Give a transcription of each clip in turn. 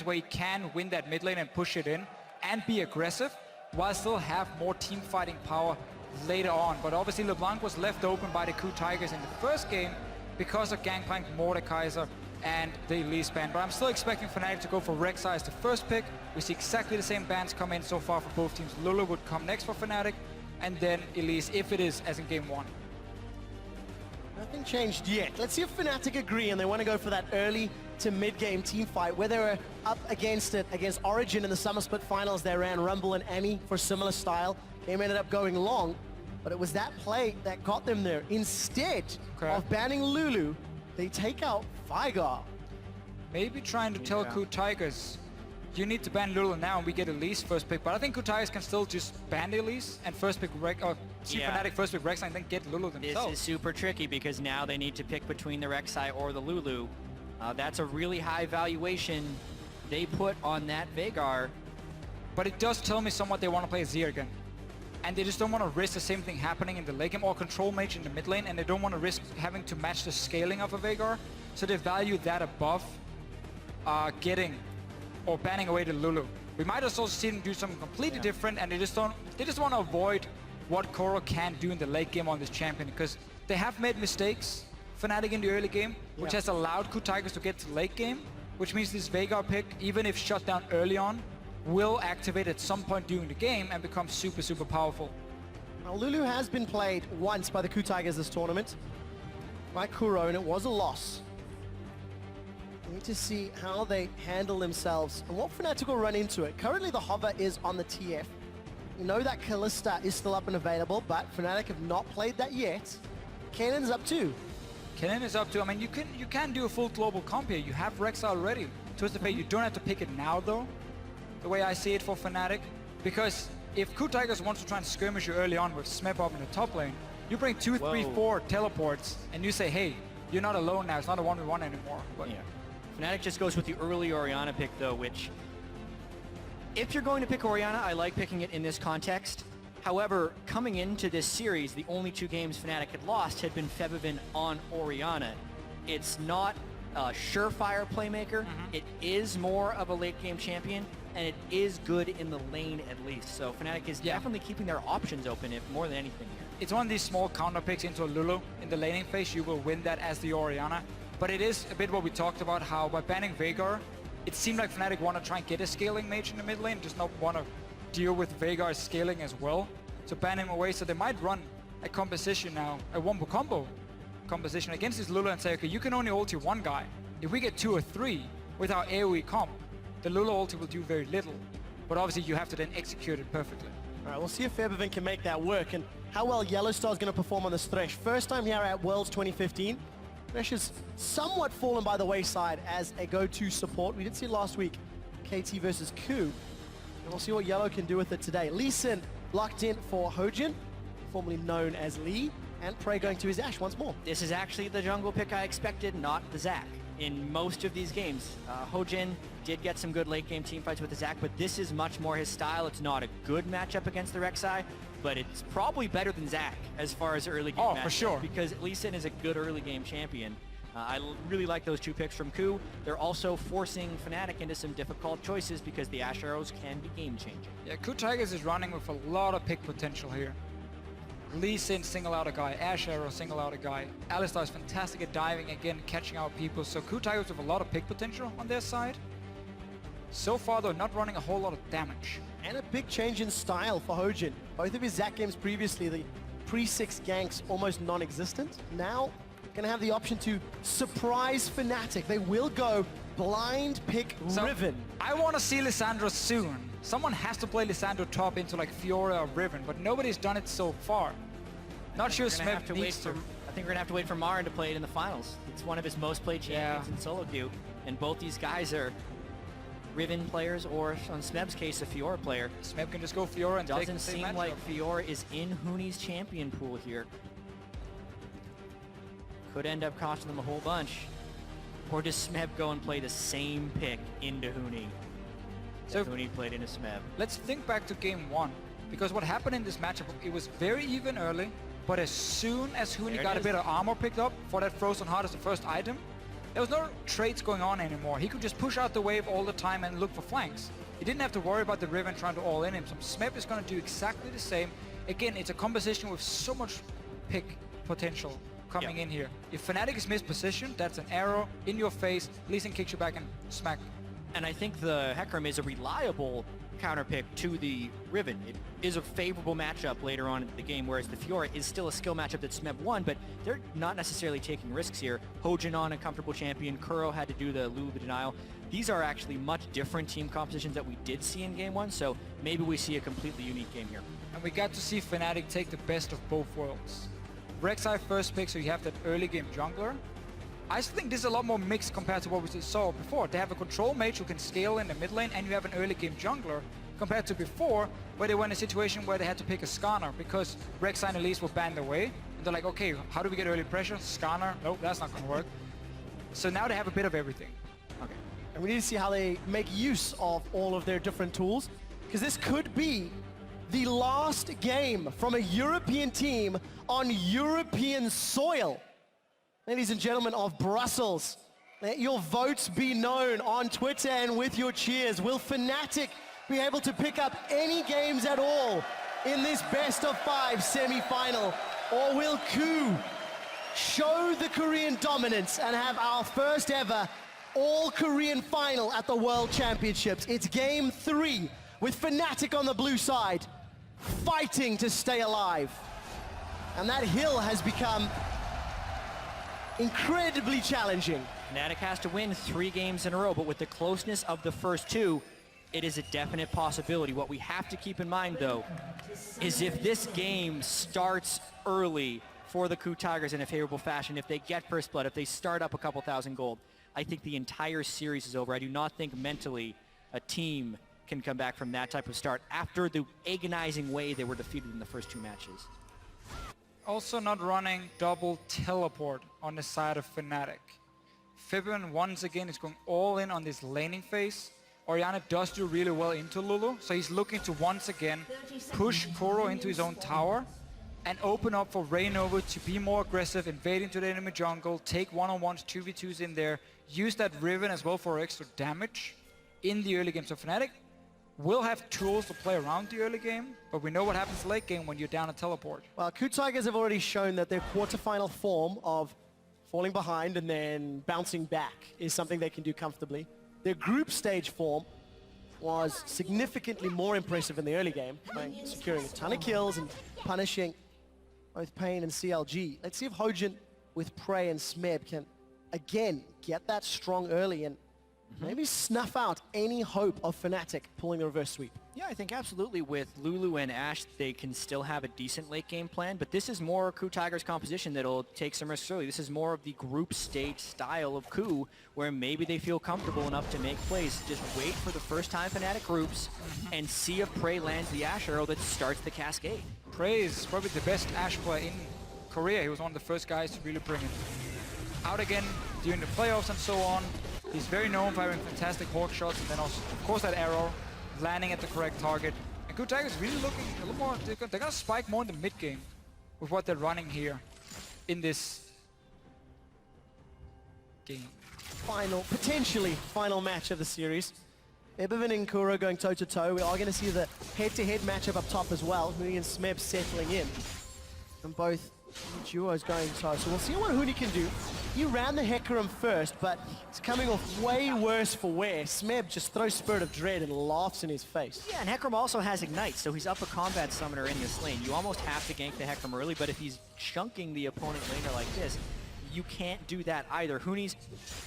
patterns where he can win that mid lane and push it in and be aggressive while still have more team fighting power later on. But obviously LeBlanc was left open by the KOO Tigers in the first game because of Gangplank, Mordekaiser, and the Elise ban. But I'm still expecting Fnatic to go for Rek'Sai as the first pick. We see exactly the same bans come in so far for both teams. Lulu would come next for Fnatic, and then Elise, if it is as in game 1. Nothing changed yet. Let's see if Fnatic agree and they want to go for that early to mid-game team fight, where they were up against it against Origin in the Summer Split Finals. They ran Rumble and Annie for similar style. Game ended up going long, but it was that play that got them there. Instead of banning Lulu, they take out Vigar. Maybe trying to tell KOO Tigers, you need to ban Lulu now and we get Elise first pick. But I think KOO Tigers can still just ban Elise and first pick Fnatic first pick Rek'Sai and then get Lulu themselves. This is super tricky because now they need to pick between the Rek'Sai or the Lulu. That's a really high valuation they put on that Veigar. But it does tell me somewhat they want to play Azir again. And they just don't want to risk the same thing happening in the late game or control mage in the mid lane, and they don't want to risk having to match the scaling of a Veigar. So they value that above getting or banning away the Lulu. We might also see them do something completely different, and they just want to avoid what Koro can do in the late game on this champion, because they have made mistakes, Fnatic, in the early game, which has allowed KOO Tigers to get to late game, which means this Veigar pick, even if shut down early on, will activate at some point during the game and become super, super powerful. Now, Lulu has been played once by the KOO Tigers this tournament, by Kuro, and it was a loss. We need to see how they handle themselves and what Fnatic will run into it. Currently, the hover is on the TF. We know that Kalista is still up and available, but Fnatic have not played that yet. Kanan's up too. Kanan is up too. I mean, you can do a full global comp here. You have Rek'Sai already. Twisted Fate, you don't have to pick it now, though, the way I see it for Fnatic. Because if KOO Tigers wants to try and skirmish you early on with Smep up in the top lane, you bring 2, 3, 4 teleports, and you say, hey, you're not alone now. It's not a 1v1 anymore. But Fnatic just goes with the early Orianna pick, though, which, if you're going to pick Orianna, I like picking it in this context. However, coming into this series, the only 2 games Fnatic had lost had been Febiven on Orianna. It's not a surefire playmaker. It is more of a late game champion, and it is good in the lane at least. So Fnatic is definitely keeping their options open, if more than anything here. It's one of these small counter picks into a Lulu in the laning phase. You will win that as the Orianna. But it is a bit what we talked about, how by banning Veigar, it seemed like Fnatic want to try and get a scaling mage in the mid lane, just not want to deal with Veigar's scaling as well. So ban him away, so they might run a composition now, a wombo combo composition against this Lulu and say, okay, you can only ulti one guy. If we get 2 or 3 with our AoE comp, the Lulu ulti will do very little. But obviously you have to then execute it perfectly. All right, we'll see if Febiven can make that work and how well Yellowstar is going to perform on this Thresh. First time here at Worlds 2015. Thresh has somewhat fallen by the wayside as a go-to support. We did see last week KT versus KOO. And we'll see what Yellow can do with it today. Lee Sin locked in for Hojin, formerly known as Lee, and Prey going to his Ashe once more. This is actually the jungle pick I expected, not the Zac. In most of these games, Hojin did get some good late game team fights with the Zac, but this is much more his style. It's not a good matchup against the Rek'Sai, but it's probably better than Zac as far as early game matchup. For sure. Because Lee Sin is a good early game champion. I really like those 2 picks from KOO. They're also forcing Fnatic into some difficult choices because the Ashe arrows can be game-changing. Yeah, KOO Tigers is running with a lot of pick potential here. Lee Sin single out a guy, Ashe Arrow single out a guy. Alistar is fantastic at diving again, catching out people. So KOO Tigers with a lot of pick potential on their side. So far, they're not running a whole lot of damage. And a big change in style for Hojin. Both of his Zac games previously, the pre-6 ganks almost non-existent. Now, going to have the option to surprise Fnatic. They will go blind pick Riven. I want to see Lissandra soon. Someone has to play Lissandra top into like Fiora or Riven, but nobody's done it so far. Not sure Smep needs to. I think we're going to have to wait for Marin to play it in the finals. It's one of his most played champions in solo queue, and both these guys are Riven players, or on Smeb's case, a Fiora player. Smeb can just go Fiora and take the same Doesn't seem like Fiora is in Huni's champion pool here. Could end up costing them a whole bunch. Or does Smeb go and play the same pick into Huni? So Huni played into Smeb. Let's think back to game 1, because what happened in this matchup, it was very even early, but as soon as Huni got a bit of armor picked up for that Frozen Heart as the first item, There was no trades going on anymore. He could just push out the wave all the time and look for flanks. He didn't have to worry about the Riven trying to all in him. So SMEB is going to do exactly the same. Again, it's a composition with so much pick potential coming in here. If Fnatic is mispositioned, that's an arrow in your face. Lee Sin kicks you back and smack. And I think the Hecarim is a reliable counter pick to the Riven. It is a favorable matchup later on in the game, whereas the Fiora is still a skill matchup that SMEB won, but they're not necessarily taking risks here. Hojin on a comfortable champion, Kuro had to do the Lulu denial. These are actually much different team compositions that we did see in game one, so maybe we see a completely unique game here. And we got to see Fnatic take the best of both worlds. Rek'Sai first pick, so you have that early game jungler. I still think this is a lot more mixed compared to what we saw before. They have a control mage who can scale in the mid lane, and you have an early game jungler, compared to before, where they were in a situation where they had to pick a Skarner because Rek'Sai and Elise were banned away. And they're like, okay, how do we get early pressure? Skarner? Nope, that's not going to work. So now they have a bit of everything. Okay. And we need to see how they make use of all of their different tools, because this could be the last game from a European team on European soil. Ladies and gentlemen of Brussels, let your votes be known on Twitter and with your cheers. Will Fnatic be able to pick up any games at all in this best-of-5 semi-final? Or will KOO show the Korean dominance and have our first ever all-Korean final at the World Championships? It's game 3 with Fnatic on the blue side, fighting to stay alive. And that hill has become incredibly challenging. Fnatic has to win 3 games in a row, but with the closeness of the first 2, it is a definite possibility. What we have to keep in mind, though, is if this game starts early for the KOO Tigers in a favorable fashion, if they get first blood, if they start up a couple thousand gold, I think the entire series is over. I do not think mentally a team can come back from that type of start after the agonizing way they were defeated in the first 2 matches. Also not running double teleport on the side of Fnatic. Fibin once again is going all in on this laning phase. Orianna does do really well into Lulu, so he's looking to once again push Kuro into his own tower and open up for Raynova to be more aggressive, invade into the enemy jungle, take one-on-ones, 2v2s in there, use that Riven as well for extra damage in the early game. So Fnatic will have tools to play around the early game, but we know what happens late game when you're down a teleport. Well, KOO Tigers have already shown that their quarterfinal form of falling behind and then bouncing back is something they can do comfortably. Their group stage form was significantly more impressive in the early game, by securing a ton of kills and punishing both Pain and CLG. Let's see if Hojin with Prey and SMEB can again get that strong early and maybe snuff out any hope of Fnatic pulling the reverse sweep. Yeah, I think absolutely with Lulu and Ashe, they can still have a decent late game plan, but this is more KOO Tigers composition that'll take some risks early. This is more of the group stage style of KOO, where maybe they feel comfortable enough to make plays. Just wait for the first time Fnatic groups and see if Prey lands the Ashe arrow that starts the cascade. Prey is probably the best Ashe player in Korea. He was one of the first guys to really bring it out again during the playoffs and so on. He's very known for having fantastic hawk shots, and then also, of course, that arrow landing at the correct target. And KOO Tigers really looking a little more, they're gonna spike more in the mid game with what they're running here in this game. Potentially final match of the series. Ebervin and Kuro going toe-to-toe. We are going to see the head-to-head matchup up top as well. Huni and SMEB settling in. And both duos going toe. So we'll see what Huni can do. He ran the Hecarim first, but it's coming off way worse for wear. SMEB just throws Spirit of Dread and laughs in his face. Yeah, and Hecarim also has Ignite, so he's up a combat summoner in this lane. You almost have to gank the Hecarim early, but if he's chunking the opponent laner like this, you can't do that either. Huni's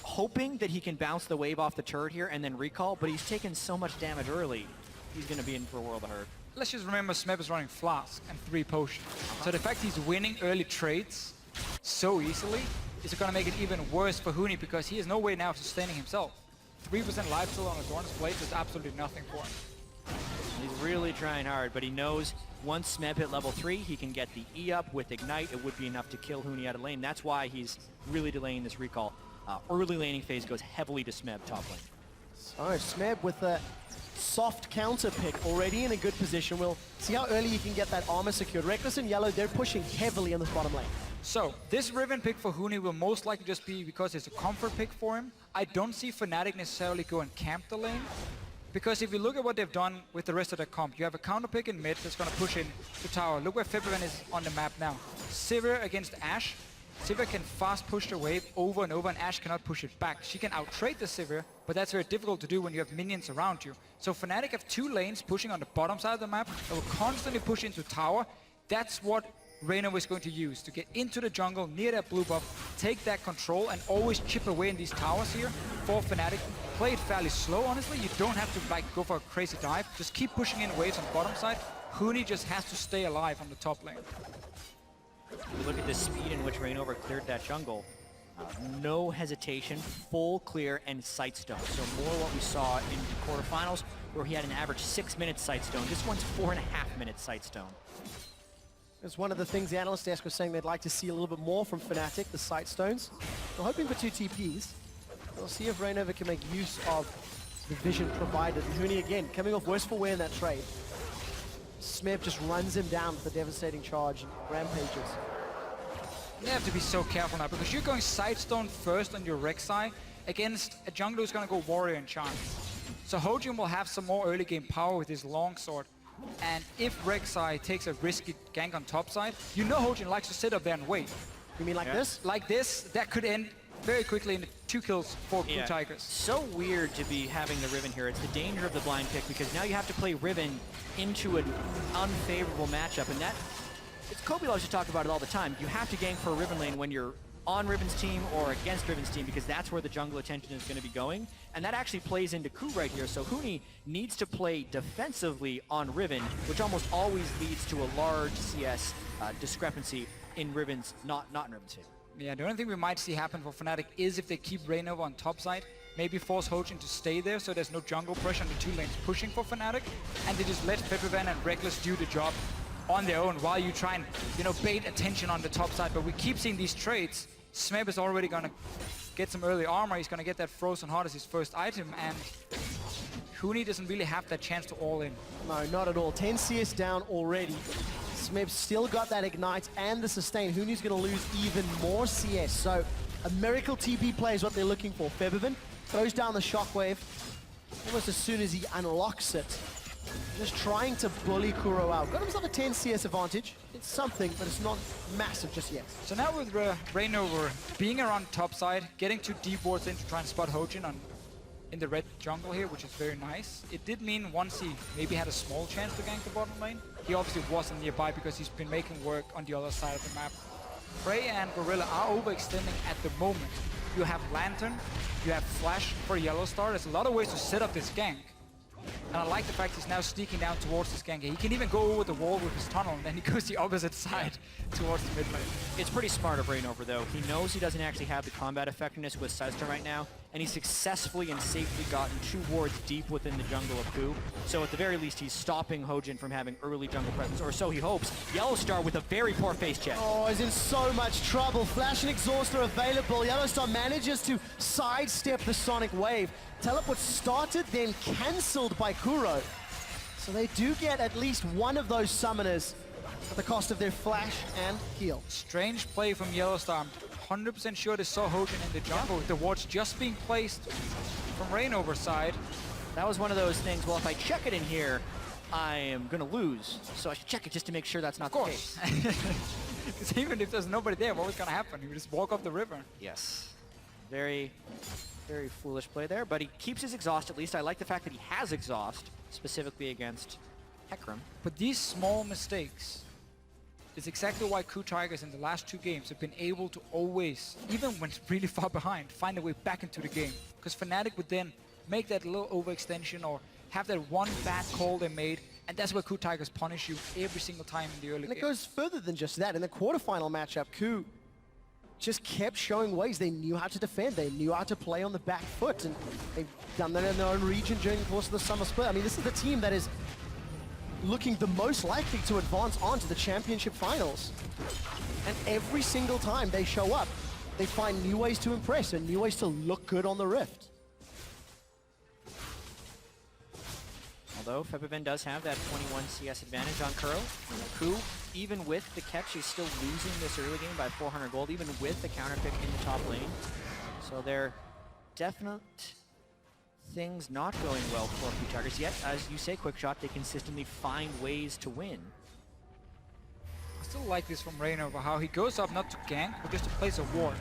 hoping that he can bounce the wave off the turret here and then recall, but he's taken so much damage early, he's going to be in for a world of hurt. Let's just remember SMEB is running Flask and 3 potions. So the fact he's winning early trades so easily is going to make it even worse for Huni, because he has no way now of sustaining himself. 3% lifesteal on a Dorn's Blade is absolutely nothing for him. He's really trying hard, but he knows once SMEB hit level 3, he can get the E up with Ignite. It would be enough to kill Huni out of lane. That's why he's really delaying this recall. Early laning phase goes heavily to SMEB top lane. So SMEB with a soft counter pick already in a good position. We'll see how early he can get that armor secured. Reckless and Yellow, they're pushing heavily in the bottom lane. So, this Riven pick for Huni will most likely just be because it's a comfort pick for him. I don't see Fnatic necessarily go and camp the lane. Because if you look at what they've done with the rest of their comp, you have a counter pick in mid that's going to push in to tower. Look where FebiVen is on the map now. Sivir against Ashe. Sivir can fast push the wave over and over, and Ashe cannot push it back. She can out-trade the Sivir, but that's very difficult to do when you have minions around you. So Fnatic have 2 lanes pushing on the bottom side of the map that will constantly push into tower. That's what Reino is going to use to get into the jungle near that blue buff, take that control, and always chip away in these towers here for Fnatic. Play it fairly slow, honestly. You don't have to like go for a crazy dive. Just keep pushing in waves on the bottom side. Huni just has to stay alive on the top lane. You look at the speed in which Reignover cleared that jungle. No hesitation, full clear, and sightstone. So more what we saw in the quarterfinals, where he had an average 6 minutes sightstone. This one's 4.5 minutes sightstone. It's one of the things the analyst desk was saying they'd like to see a little bit more from Fnatic, the sightstones. We're hoping for 2 TPs. We'll see if Reignover can make use of the vision provided. Huni again, coming off worse for wear in that trade. Smeb just runs him down with a devastating charge and rampages. You have to be so careful now, because you're going Sightstone first on your Rek'Sai against a jungler who's going to go Warrior and Charm. So Hojin will have some more early game power with his longsword. And if Rek'Sai takes a risky gank on top side, you know Hojin likes to sit up there and wait. You mean like this? Like this, that could end very quickly in 2 kills for Blue Tigers. So weird to be having the Riven here. It's the danger of the blind pick, because now you have to play Riven into an unfavorable matchup, and that, Kobe loves to talk about it all the time. You have to gank for a Riven lane when you're on Riven's team or against Riven's team, because that's where the jungle attention is going to be going. And that actually plays into Ku right here. So Huni needs to play defensively on Riven, which almost always leads to a large CS discrepancy in Riven's, not in Riven's favor. Yeah, the only thing we might see happen for Fnatic is if they keep Reignover on top side, maybe force Hojin to stay there so there's no jungle pressure on the 2 lanes pushing for Fnatic, and they just let FebiVen and Reckless do the job on their own while you try and, you know, bait attention on the top side. But we keep seeing these trades. Smeb is already going to get some early armor. He's going to get that Frozen Heart as his first item, and Huni doesn't really have that chance to all in. No, not at all. 10 CS down already. Smeb's still got that Ignite and the Sustain. Huni's going to lose even more CS. So a miracle TP play is what they're looking for. FebiVen throws down the Shockwave almost as soon as he unlocks it. Just trying to bully Kuro out. Got himself a 10 CS advantage. It's something, but it's not massive just yet. So now with Reignover being around top side, getting 2 deep wards in to try and spot Hojin in the red jungle here, which is very nice. It did mean once he maybe had a small chance to gank the bottom lane, he obviously wasn't nearby because he's been making work on the other side of the map. Frey and Gorilla are overextending at the moment. You have Lantern, you have Flash for Yellow Star. There's a lot of ways to set up this gank. And I like the fact he's now sneaking down towards this gank. He can even go over the wall with his tunnel, and then he goes the opposite side towards the mid lane. It's pretty smart of Reignover, though. He knows he doesn't actually have the combat effectiveness with Sightstorm right now, and he's successfully and safely gotten 2 wards deep within the jungle of Ku. So at the very least, he's stopping Hojin from having early jungle presence, or so he hopes. Yellow Star with a very poor face check. Oh, he's in so much trouble. Flash and Exhaust are available. Yellow Star manages to sidestep the Sonic Wave. Teleport started, then cancelled by Kuro. So they do get at least one of those summoners at the cost of their flash and heal. Strange play from Yellow Star. I'm 100% sure they saw Hojin in the jungle with the wards just being placed from Reignover's side. That was one of those things, well, if I check it in here, I am going to lose. So I should check it just to make sure that's not the case. Because even if there's nobody there, what was going to happen? He would just walk up the river. Yes. Very foolish play there, but he keeps his exhaust at least. I like the fact that he has exhaust, specifically against Hecarim. But these small mistakes is exactly why Ku Tigers in the last 2 games have been able to always, even when it's really far behind, find their way back into the game. Because Fnatic would then make that little overextension or have that one bad call they made, and that's where Ku Tigers punish you every single time in the early game. And it goes further than just that. In the quarterfinal matchup, Ku just kept showing ways. They knew how to defend. They knew how to play on the back foot, and they've done that in their own region during the course of the summer split. I mean, this is the team that is looking the most likely to advance on to the championship finals. And every single time they show up, they find new ways to impress and new ways to look good on the Rift. Although FebiVen does have that 21 CS advantage on Kuro, Ku even with the catch, he's still losing this early game by 400 gold, even with the counter pick in the top lane. So they're definite things not going well for Blue Tigers. Yet, as you say, Quickshot, they consistently find ways to win. I still like this from Reignover, how he goes up not to gank, but just to place a ward.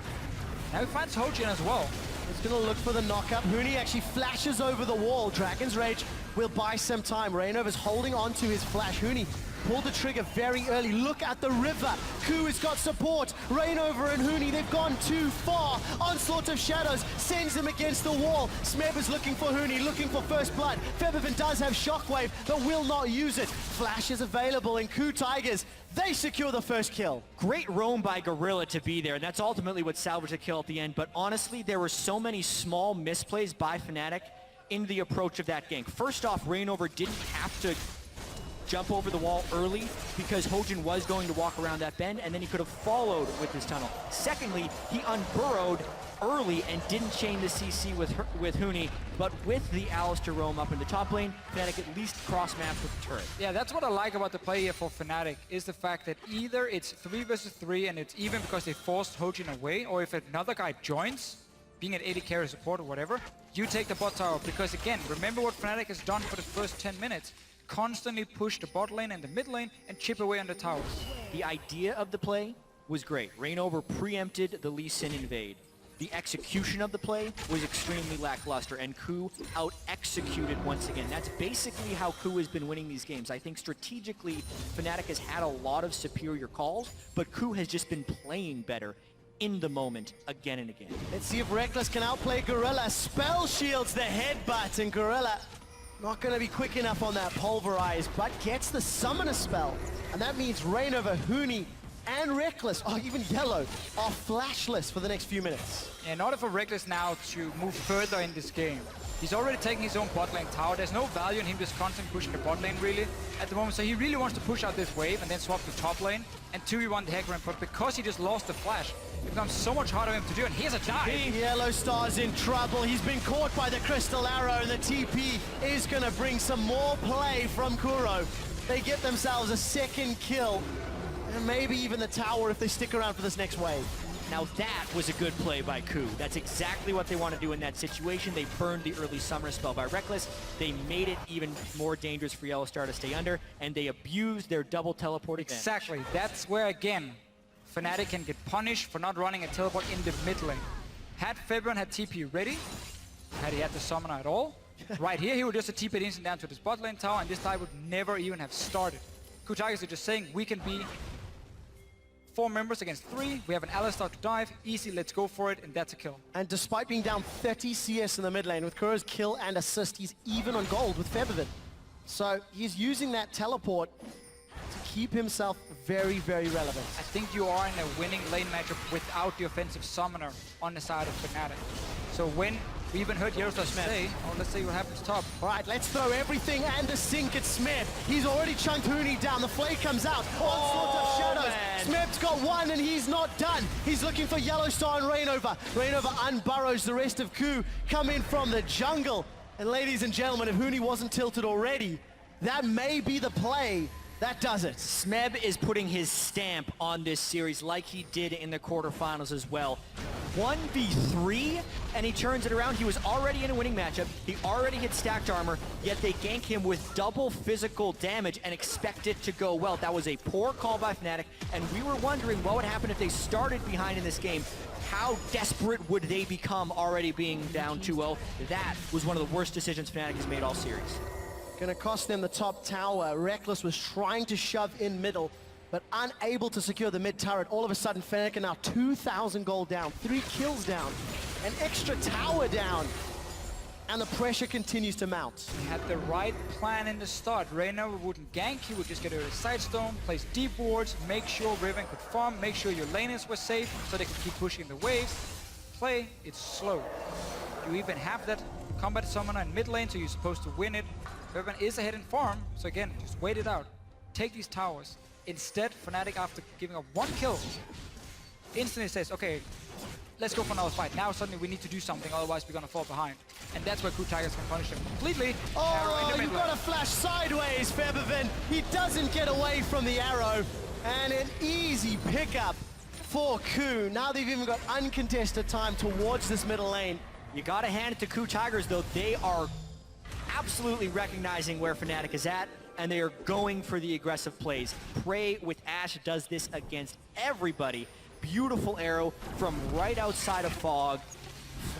Now he finds Hojin as well. He's gonna look for the knockup. Huni actually flashes over the wall. Dragon's Rage will buy some time. Reignover's holding on to his flash. Huni pulled the trigger very early. Look at the river. Ku has got support. Reignover and Huni, they've gone too far. Onslaught of Shadows sends him against the wall. Smeb is looking for Huni, looking for first blood. Febiven does have Shockwave, but will not use it. Flash is available, and Ku Tigers, they secure the first kill. Great roam by Gorilla to be there, and that's ultimately what salvaged the kill at the end. But honestly, there were so many small misplays by Fnatic in the approach of that gank. First off, Reignover didn't have to jump over the wall early because Hojin was going to walk around that bend, and then he could have followed with his tunnel. Secondly, he unburrowed early and didn't chain the CC with Huni, but with the Alistar roam up in the top lane, Fnatic at least cross-mapped with the turret. Yeah, that's what I like about the play here for Fnatic, is the fact that either it's 3 versus 3 and it's even because they forced Hojin away, or if another guy joins, being an 80 carry support or whatever, you take the bot tower. Because again, remember what Fnatic has done for the first 10 minutes. Constantly push the bot lane and the mid lane and chip away on the towers. The idea of the play was great. Reignover preempted the Lee Sin invade. The execution of the play was extremely lackluster, and Ku out-executed once again. That's basically how Ku has been winning these games. I think strategically, Fnatic has had a lot of superior calls, but Ku has just been playing better in the moment again and again. Let's see if Reckless can outplay Gorilla. Spell shields the headbutt, and Gorilla not going to be quick enough on that Pulverize, but gets the Summoner spell. And that means Reignover, Huni, and Reckless, or even Yellow, are flashless for the next few minutes. In order for Reckless now to move further in this game, he's already taking his own bot lane tower. There's no value in him just constantly pushing the bot lane really at the moment. So he really wants to push out this wave and then swap to top lane and 2v1 the Hecarim. But because he just lost the flash, it becomes so much harder for him to do. And here's a dive. Yellow Star's in trouble. He's been caught by the Crystal Arrow, and the TP is going to bring some more play from Kuro. They get themselves a second kill, and maybe even the tower if they stick around for this next wave. Now that was a good play by Ku. That's exactly what they want to do in that situation. They burned the early Summoner spell by Reckless. They made it even more dangerous for Yellowstar to stay under, and they abused their double teleport advantage. Exactly. That's where, again, Fnatic can get punished for not running a teleport in the mid lane. Had Febiven had TP ready, had he had the Summoner at all, right here he would just have TP'd instant down to this bot lane tower, and this dive would never even have started. Ku Tigers are just saying, we can be 4 members against 3, we have an Alistar to dive, easy, let's go for it, and that's a kill. And despite being down 30 CS in the mid lane, with Kuro's kill and assist, he's even on gold with Febiven. So he's using that teleport to keep himself very, very relevant. I think you are in a winning lane matchup without the offensive Summoner on the side of Fnatic. So when we even heard Yellowstar say, oh, let's see what happens top. All right, let's throw everything and a sink at Smeb. He's already chunked Huni down. The flay comes out. Onslaught of Shadows. Smeb's got one, and he's not done. He's looking for Yellowstar and Reignover. Reignover unburrows. The rest of Ku come in from the jungle. And ladies and gentlemen, if Huni wasn't tilted already, that may be the play that does it. Smeb is putting his stamp on this series like he did in the quarterfinals as well. 1v3, and he turns it around. He was already in a winning matchup. He already hit stacked armor, yet they gank him with double physical damage and expect it to go well. That was a poor call by Fnatic, and we were wondering what would happen if they started behind in this game. How desperate would they become already being down 2-0? That was one of the worst decisions Fnatic has made all series. Gonna cost them the top tower. Reckless was trying to shove in middle, but unable to secure the mid turret. All of a sudden, Fnatic are now 2,000 gold down, 3 kills down, an extra tower down, and the pressure continues to mount. He had the right plan in the start. Reignover wouldn't gank, he would just get a sidestone, place deep wards, make sure Riven could farm, make sure your laners were safe so they could keep pushing the waves. Play, it's slow. You even have that combat summoner in mid lane, so you're supposed to win it. Riven is ahead in farm, so again, just wait it out. Take these towers. Instead, Fnatic, after giving up 1 kill, instantly says, okay, let's go for another fight. Now suddenly we need to do something, otherwise we're gonna fall behind. And that's where Ku Tigers can punish them completely. Oh, you got a flash sideways, Febiven. He doesn't get away from the arrow. And an easy pickup for KOO. Now they've even got uncontested time towards this middle lane. You gotta hand it to KOO Tigers, though. They are absolutely recognizing where Fnatic is at, and they are going for the aggressive plays. Prey with Ashe does this against everybody. Beautiful arrow from right outside of Fog.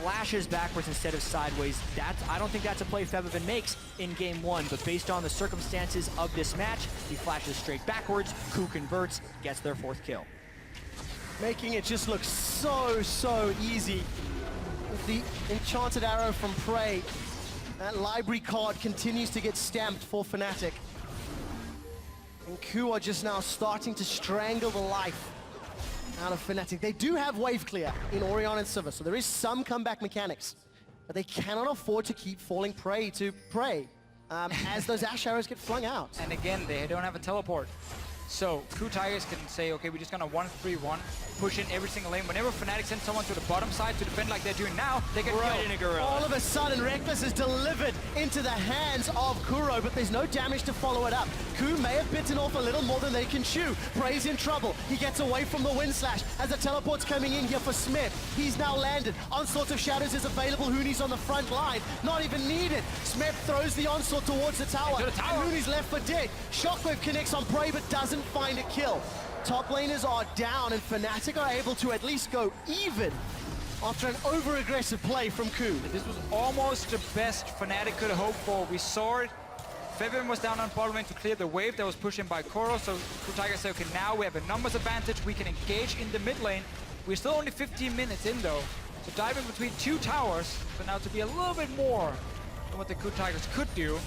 Flashes backwards instead of sideways. I don't think that's a play Febiven makes in game one, but based on the circumstances of this match, he flashes straight backwards. KOO converts, gets their 4th kill. Making it just look so easy. With the enchanted arrow from Prey, that library card continues to get stamped for Fnatic. And KOO are just now starting to strangle the life out of Fnatic. They do have wave clear in Orion and Sivir, so there is some comeback mechanics. But they cannot afford to keep falling prey to Prey as those Ashe arrows get flung out. And again, they don't have a teleport. So KOO Tigers can say, okay, we're just gonna 1-3-1, push in every single lane. Whenever Fnatic sends someone to the bottom side to defend like they're doing now, they get right killed. in a gorilla. All of a sudden, Rekkles is delivered into the hands of Kuro, but there's no damage to follow it up. KOO may have bitten off a little more than they can chew. Prey's in trouble. He gets away from the wind slash as the teleport's coming in here for Smith. He's now landed. Onslaught of Shadows is available. Hooney's on the front line. Not even needed. Smith throws the onslaught towards the tower. To the tower. And Hooney's left for dead. Shockwave connects on Prey, but doesn't find a kill. Top laners are down, and Fnatic are able to at least go even after an over-aggressive play from KOO. This was almost the best Fnatic could have hoped for. We saw it. Febiven was down on bottom lane to clear the wave that was pushed in by Koro, so KOO Tigers say, okay, now we have a numbers advantage. We can engage in the mid lane. We're still only 15 minutes in, though. So diving between 2 towers, so now to be a little bit more than what the KOO Tigers could do.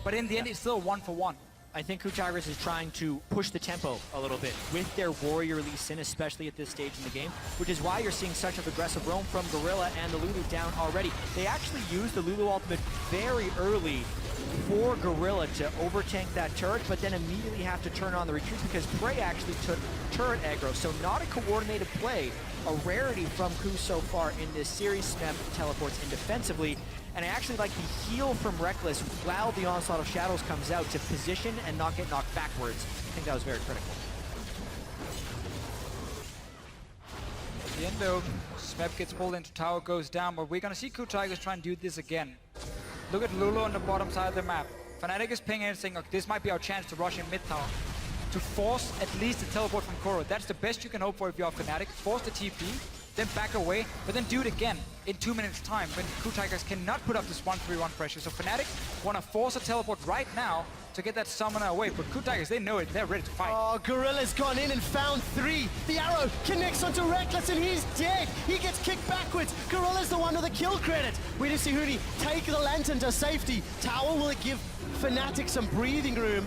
But in the end, it's still 1-for-1. I think KOO Tigers is trying to push the tempo a little bit with their Warrior Lee Sin, especially at this stage in the game, which is why you're seeing such an aggressive roam from Gorilla and the Lulu down already. They actually used the Lulu ultimate very early for Gorilla to overtank that turret, but then immediately have to turn on the retreat because Prey actually took turret aggro, so not a coordinated play. A rarity from KOO so far in this series. Smith teleports in defensively. And I actually like the heal from Rekkles while the Onslaught of Shadows comes out to position and not get knocked backwards. I think that was very critical. At the end though, Smep gets pulled into tower, goes down, but we're gonna see KOO Tigers try and do this again. Look at Lulu on the bottom side of the map. Fnatic is pinging and saying, okay, this might be our chance to rush in mid tower. To force at least the teleport from Koro. That's the best you can hope for if you're Fnatic. Force the TP, then back away, but then do it again in 2 minutes time when KOO Tigers cannot put up this 1-3-1 pressure. So Fnatic want to force a teleport right now to get that summoner away, but KOO Tigers, they know it, they're ready to fight. Oh, Gorilla's gone in and found 3. The arrow connects onto Rekkles and he's dead. He gets kicked backwards. Gorilla's the one with the kill credit. We just see Hooney take the lantern to safety. Tower will give Fnatic some breathing room.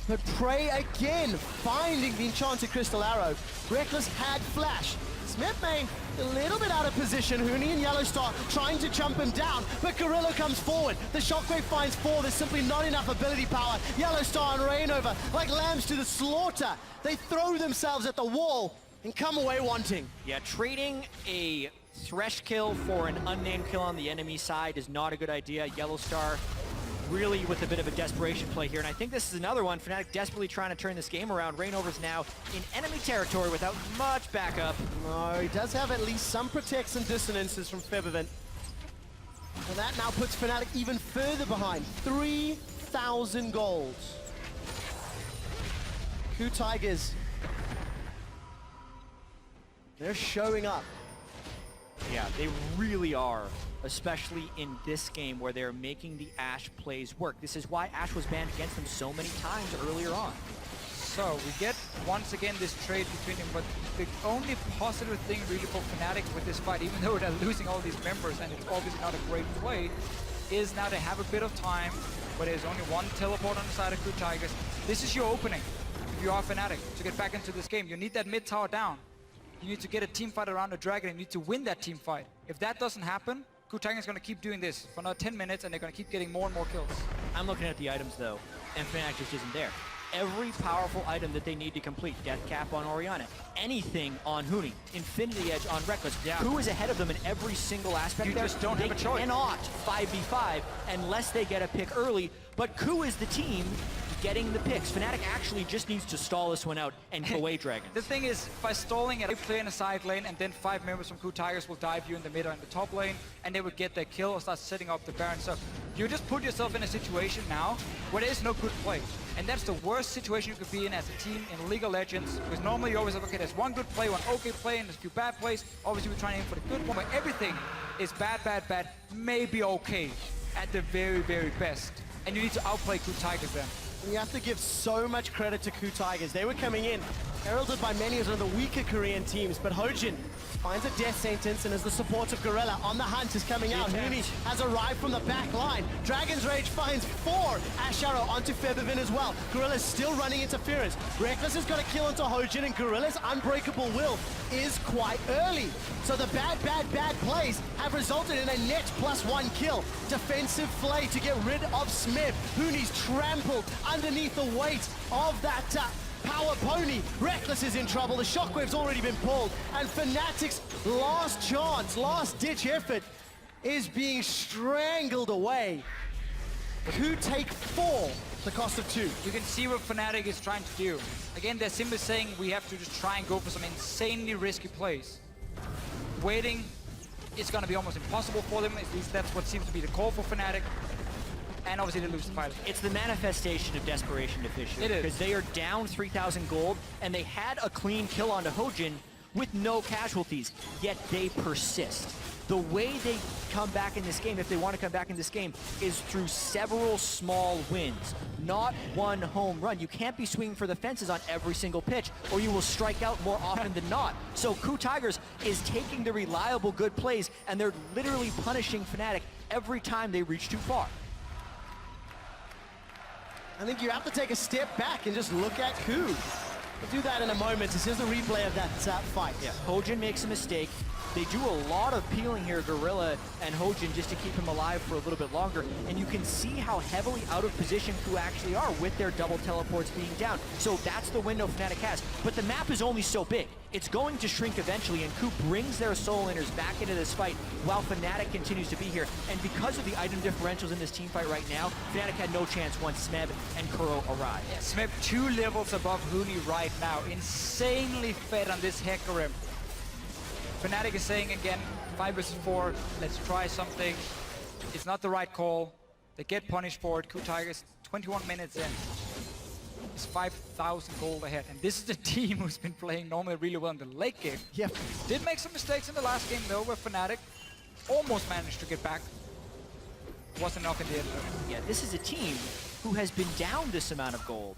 But Prey again finding the enchanted crystal arrow. Rekkles had flash. Smith may a little bit out of position. Hooney and Yellowstar trying to jump him down, but Gorilla comes forward. The Shockwave finds 4. There's simply not enough ability power. Yellowstar and Rainover, like lambs to the slaughter. They throw themselves at the wall and come away wanting. Yeah, trading a Thresh kill for an unnamed kill on the enemy side is not a good idea. Yellowstar really with a bit of a desperation play here, and I think this is another one. Fnatic desperately trying to turn this game around. Rainover's now in enemy territory without much backup. No, he does have at least some protects and dissonances from Febiven. And that now puts Fnatic even further behind. 3,000 gold. KOO Tigers. They're showing up. Yeah, they really are, especially in this game where they're making the Ashe plays work. This is why Ashe was banned against them so many times earlier on. So we get once again this trade between them, but the only positive thing really for Fnatic with this fight, even though they're losing all these members and it's obviously not a great play, is now they have a bit of time where there's only one teleport on the side of KOO Tigers. This is your opening if you are Fnatic to get back into this game. You need that mid tower down. You need to get a team fight around the dragon and you need to win that team fight. If that doesn't happen, KOO Tigers is going to keep doing this for another 10 minutes and they're going to keep getting more and more kills. I'm looking at the items though, and Fnatic just isn't there. Every powerful item that they need to complete, Death Cap on Orianna, anything on Hooney, Infinity Edge on Rekkles, KOO is ahead of them in every single aspect. You just don't have a choice. They cannot 5v5 unless they get a pick early, but KOO is the team getting the picks. Fnatic actually just needs to stall this one out and kill away Dragons. The thing is, by stalling it, you play in a side lane, and then 5 members from KOO Tigers will dive you in the mid or in the top lane, and they would get their kill or start setting up the Baron. So you just put yourself in a situation now where there is no good play. And that's the worst situation you could be in as a team in League of Legends, because normally you always have, okay, there's one good play, one okay play, and there's a few bad plays. Obviously, we're trying to aim for the good one, but everything is bad, bad, bad, maybe okay at the very, very best. And you need to outplay KOO Tigers then. You have to give so much credit to KOO Tigers. They were coming in, heralded by many as one of the weaker Korean teams, but Hojin finds a death sentence, and as the support of Gorilla on the hunt is coming out, Huni has arrived from the back line. Dragon's Rage finds 4 Ash Arrow onto Feathervin as well. Gorilla's still running interference. Reckless has got a kill onto Hojin, and Gorilla's Unbreakable Will is quite early. So the bad, bad, bad plays have resulted in a net +1 kill. Defensive flay to get rid of Smith. Huni's trampled underneath the weight of that power pony. Reckless is in trouble. The shockwave's already been pulled, and Fnatic's last chance, last ditch effort is being strangled away. KOO take 4, the cost of 2. You can see what Fnatic is trying to do. Again, they're simply saying we have to just try and go for some insanely risky plays. Waiting is going to be almost impossible for them. At least that's what seems to be the call for Fnatic. And obviously they lose the fight. It's the manifestation of desperation deficient. It is. Because they are down 3,000 gold, and they had a clean kill onto Hojin with no casualties, yet they persist. The way they come back in this game, if they want to come back in this game, is through several small wins, not one home run. You can't be swinging for the fences on every single pitch, or you will strike out more often than not. So KOO Tigers is taking the reliable good plays, and they're literally punishing Fnatic every time they reach too far. I think you have to take a step back and just look at KOO. We'll do that in a moment. This is a replay of that fight. Yeah, Hojin makes a mistake. They do a lot of peeling here, Gorilla and Hojin, just to keep him alive for a little bit longer. And you can see how heavily out of position KOO actually are with their double teleports being down. So that's the window Fnatic has. But the map is only so big. It's going to shrink eventually, and KOO brings their soul inners back into this fight while Fnatic continues to be here. And because of the item differentials in this team fight right now, Fnatic had no chance once Smeb and Kuro arrived. Yeah, Smeb 2 levels above Huni right now. Insanely fed on this Hecarim. Fnatic is saying again, 5 versus 4, let's try something. It's not the right call. They get punished for it. KOO Tigers, 21 minutes in. It's 5,000 gold ahead. And this is the team who's been playing normally really well in the late game. Yep. Did make some mistakes in the last game though, where Fnatic almost managed to get back. Wasn't enough in the end. Yeah, this is a team who has been down this amount of gold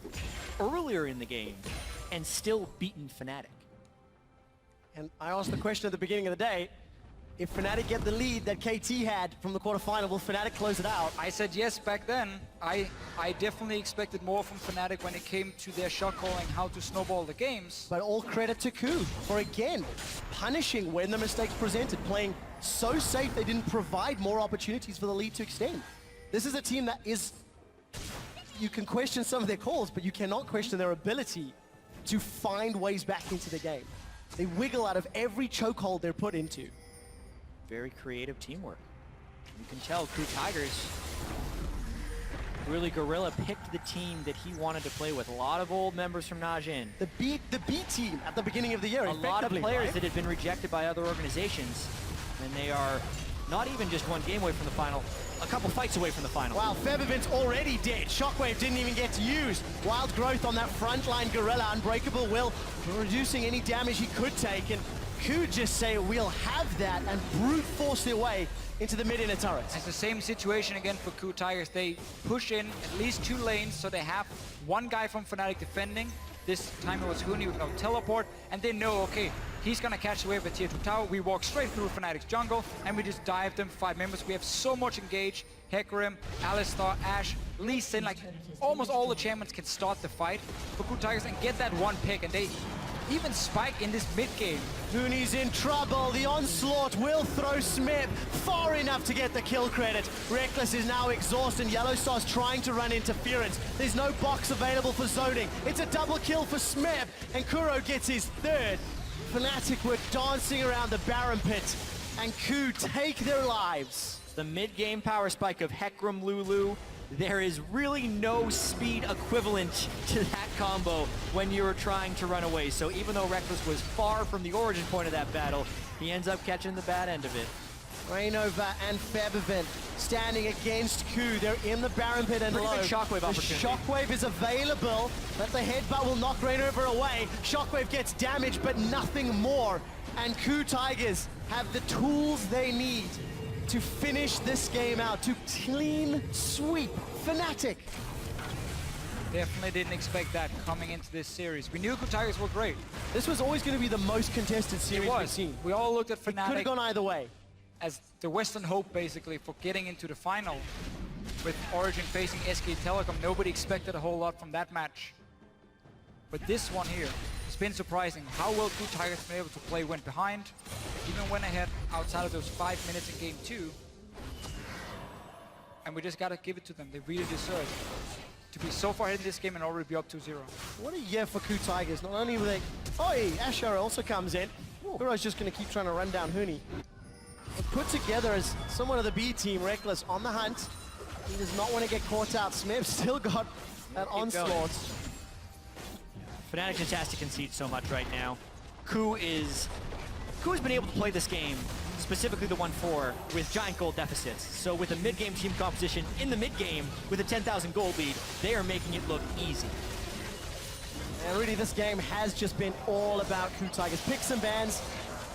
earlier in the game and still beaten Fnatic. And I asked the question at the beginning of the day, if Fnatic get the lead that KT had from the quarterfinal, will Fnatic close it out? I said yes back then. I definitely expected more from Fnatic when it came to their shot calling, how to snowball the games. But all credit to KOO for, again, punishing when the mistakes presented, playing so safe they didn't provide more opportunities for the lead to extend. This is a team that is... You can question some of their calls, but you cannot question their ability to find ways back into the game. They wiggle out of every chokehold they're put into. Very creative teamwork. You can tell KOO Tigers, really Gorilla picked the team that he wanted to play with. A lot of old members from Najin. The B team at the beginning of the year, a lot of players right? that had been rejected by other organizations, and they are not even just one game away from the final, a couple fights away from the final. Wow, Feathervin's already dead. Shockwave didn't even get used. Wild growth on that frontline Gorilla. Unbreakable Will reducing any damage he could take, and KOO just say we'll have that and brute force their way into the mid-inner turrets. It's the same situation again for KOO Tigers. They push in at least 2 lanes, so they have one guy from Fnatic defending. This time it was Huni with no teleport, and they know, okay, he's gonna catch the wave at tier 2 tower. We walk straight through Fnatic's jungle, and we just dive them 5 members. We have so much engaged. Hecarim, Alistar, Ashe, Lee Sin, like almost all the champions can start the fight for KOO Tigers and get that one pick, and they even spike in this mid game. Huni's in trouble. The onslaught will throw Smeb far enough to get the kill credit. Reckless is now exhausted. Yellowstar's trying to run interference. There's no box available for zoning. It's a double kill for Smeb, and Kuro gets his 3rd. Fnatic were dancing around the Baron pit, and KOO take their lives. The mid-game power spike of Hecarim Lulu there is really no speed equivalent to that combo when you're trying to run away. So even though Rekkles was far from the origin point of that battle, he ends up catching the bad end of it. Rainova and Febiven standing against KOO. They're in the Baron pit and Pretty low. big shockwave opportunity. The shockwave is available, but the headbutt will knock Rainova away. Shockwave gets damage, but nothing more. And KOO Tigers have the tools they need to finish this game out, to clean sweep Fnatic. Definitely didn't expect that coming into this series. We knew KOO Tigers were great. This was always going to be the most contested series we've seen. We all looked at It could have Fnatic gone either way. as the Western hope, basically, for getting into the final. With Origin facing SK Telecom, nobody expected a whole lot from that match. But this one here, it's been surprising how well KOO Tigers have been able to play, went behind, even went ahead outside of those 5 minutes in game 2. And we just gotta give it to them. They really deserve to be so far ahead in this game and already be up 2-0. What a year for KOO Tigers. Not only were they... Oh, Asher also comes in. Kuro's just going to keep trying to run down Huni. But put together as someone of the B team, Rekkles on the hunt. He does not want to get caught out. Smith still got that onslaught. Fnatic just has to concede so much right now. KOO has been able to play this game, specifically the 1-4, with giant gold deficits. So with a mid-game team composition in the mid-game with a 10,000 gold lead, they are making it look easy. And really, this game has just been all about KOO Tigers. Picks and bans,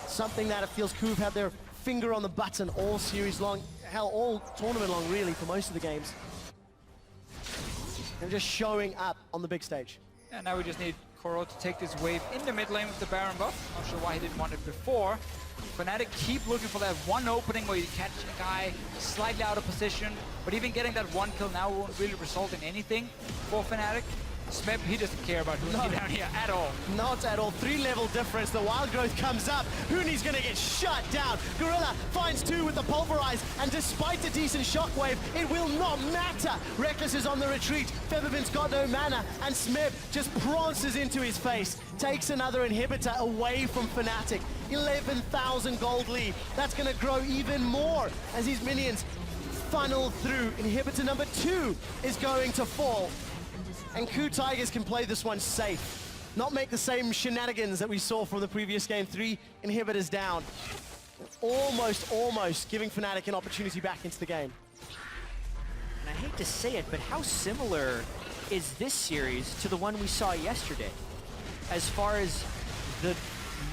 something that it feels KOO have had their finger on the button all series long, hell, all tournament long, really, for most of the games. They're just showing up on the big stage. And now we just need Kuro to take this wave in the mid lane with the Baron buff. Not sure why he didn't want it before. Fnatic keep looking for that one opening where you catch a guy slightly out of position, but even getting that one kill now won't really result in anything for Fnatic. Smeb, he doesn't care about Huni down here at all. Not at all. 3-level difference. The wild growth comes up. Huni's gonna get shut down. Gorilla finds 2 with the pulverize, and despite the decent shockwave, it will not matter. Rekkles is on the retreat. Febiven's got no mana, and Smeb just prances into his face. Takes another inhibitor away from Fnatic. 11,000 gold lead. That's gonna grow even more as these minions funnel through. Inhibitor number 2 is going to fall. And KOO Tigers can play this one safe. Not make the same shenanigans that we saw from the previous game. 3 inhibitors down. Almost giving Fnatic an opportunity back into the game. And I hate to say it, but how similar is this series to the one we saw yesterday? As far as the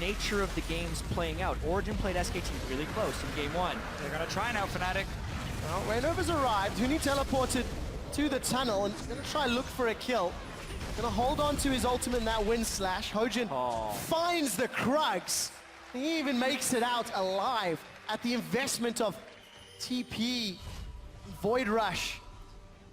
nature of the games playing out. Origin played SKT really close in game 1. They're gonna try now, Fnatic. Well, Rainova's arrived. Huni teleported to the tunnel and gonna try look for a kill. Gonna hold on to his ultimate in that wind slash. Hojin finds the Krugs. He even makes it out alive at the investment of TP, Void Rush,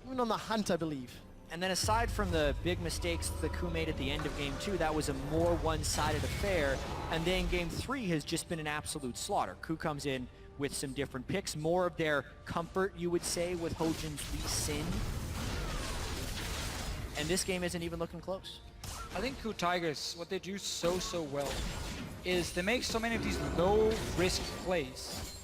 even on the hunt, I believe. And then aside from the big mistakes that KOO made at the end of game 2, that was a more one-sided affair. And then game 3 has just been an absolute slaughter. KOO comes in with some different picks, more of their comfort, you would say, with Hojin's Lee Sin. And this game isn't even looking close. I think KOO Tigers, what they do so well is they make so many of these low-risk plays.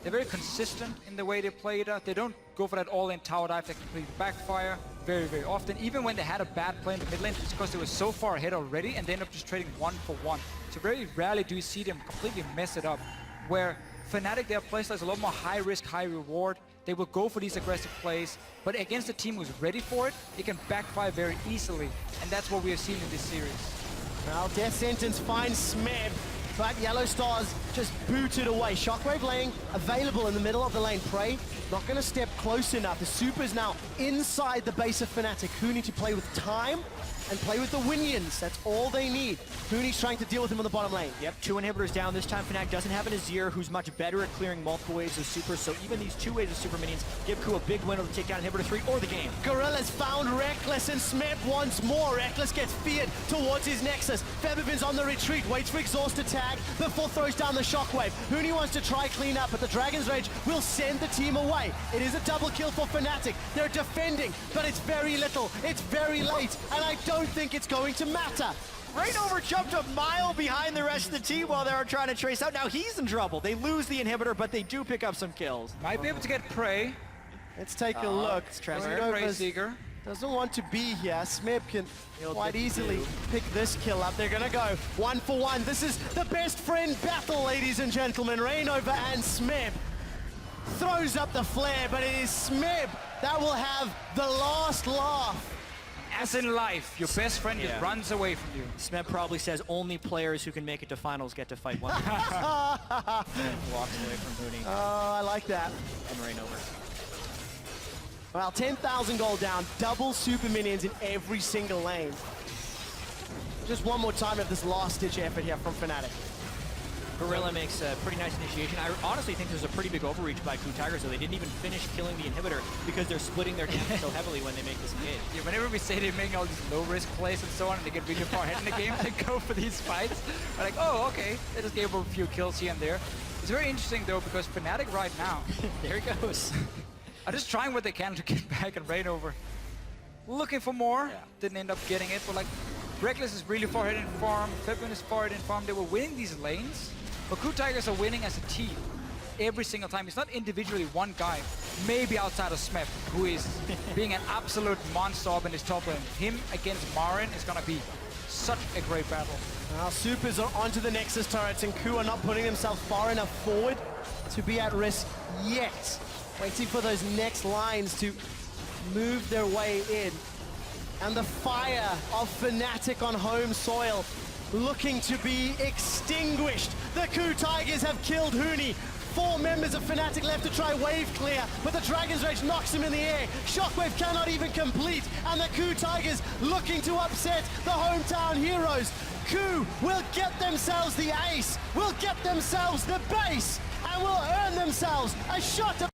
They're very consistent in the way they play it out. They don't go for that all-in tower dive that completely backfire very often. Even when they had a bad play in the mid lane, it's because they were so far ahead already and they end up just trading 1 for 1. So very rarely do you see them completely mess it up. Where Fnatic, their playstyle is a lot more high risk, high reward. They will go for these aggressive plays, but against a team who's ready for it, it can backfire very easily. And that's what we have seen in this series. Well, Death Sentence finds Smeb, but Yellow Stars just booted away. Shockwave lane available in the middle of the lane. Prey not going to step close enough. The Super's now inside the base of Fnatic. Huni to play with time and play with the Winions. That's all they need. Huni's trying to deal with him on the bottom lane. Yep, 2 inhibitors down. This time Fnatic doesn't have an Azir who's much better at clearing multiple waves of supers, so even these 2 waves of super minions give KOO a big window to take down inhibitor 3 or the game. Gorilla's found Rekkles and Smeb once more. Rekkles gets feared towards his Nexus. Febiven's on the retreat, waits for Exhaust to tag before throws down the Shockwave. Huni wants to try clean up, but the Dragon's Rage will send the team away. It is a double kill for Fnatic. They're defending, but it's very little. It's very late, and I don't think it's going to matter. Rainover jumped a mile behind the rest of the team while they were trying to trace out. Now he's in trouble. They lose the inhibitor, but they do pick up some kills. Might be able to get Prey. Let's take a look. it's Trevor. Rainover's Seeker. doesn't want to be here. Smib can He'll quite get easily two. pick this kill up. They're gonna go 1 for 1. This is the best friend battle, ladies and gentlemen. Rainover and Smib throws up the flare, but it is Smib that will have the last laugh. As in life, your best friend just Yeah. runs away from you. Smeb probably says only players who can make it to finals get to fight one. And walks away from Hooney Oh, I like that. and Rainover. Well, 10,000 gold down, double super minions in every single lane. Just one more time of this last-ditch effort here from Fnatic. Gorilla makes a pretty nice initiation. I honestly think there's a pretty big overreach by Coup Tiger, so they didn't even finish killing the inhibitor because they're splitting their damage so heavily when they make this engage. Yeah, whenever we say they're making all these low-risk plays and so on, and they get really far ahead in the game, they go for these fights. We're like, oh, okay, they just gave up a few kills here and there. It's very interesting, though, because Fnatic right now There he goes. are just trying what they can to get back and raid over. Looking for more, didn't end up getting it, but like, Reckless is really far ahead in farm, February is far ahead in farm. They were winning these lanes, but Coup Tigers are winning as a team every single time. It's not individually one guy, maybe outside of Smeb, who is being an absolute monster up in his top lane. Him against Marin is gonna be such a great battle. Now, Supers are onto the Nexus turrets, and Coup are not putting themselves far enough forward to be at risk yet. Waiting for those next lines to move their way in. And the fire of Fnatic on home soil looking to be extinguished. The Coup Tigers have killed Hooney. 4 members of Fnatic left to try wave clear, but the Dragon's Rage knocks him in the air. Shockwave cannot even complete, and the Coup Tigers looking to upset the hometown heroes. Coup will get themselves the ace, will get themselves the base, and will earn themselves a shot of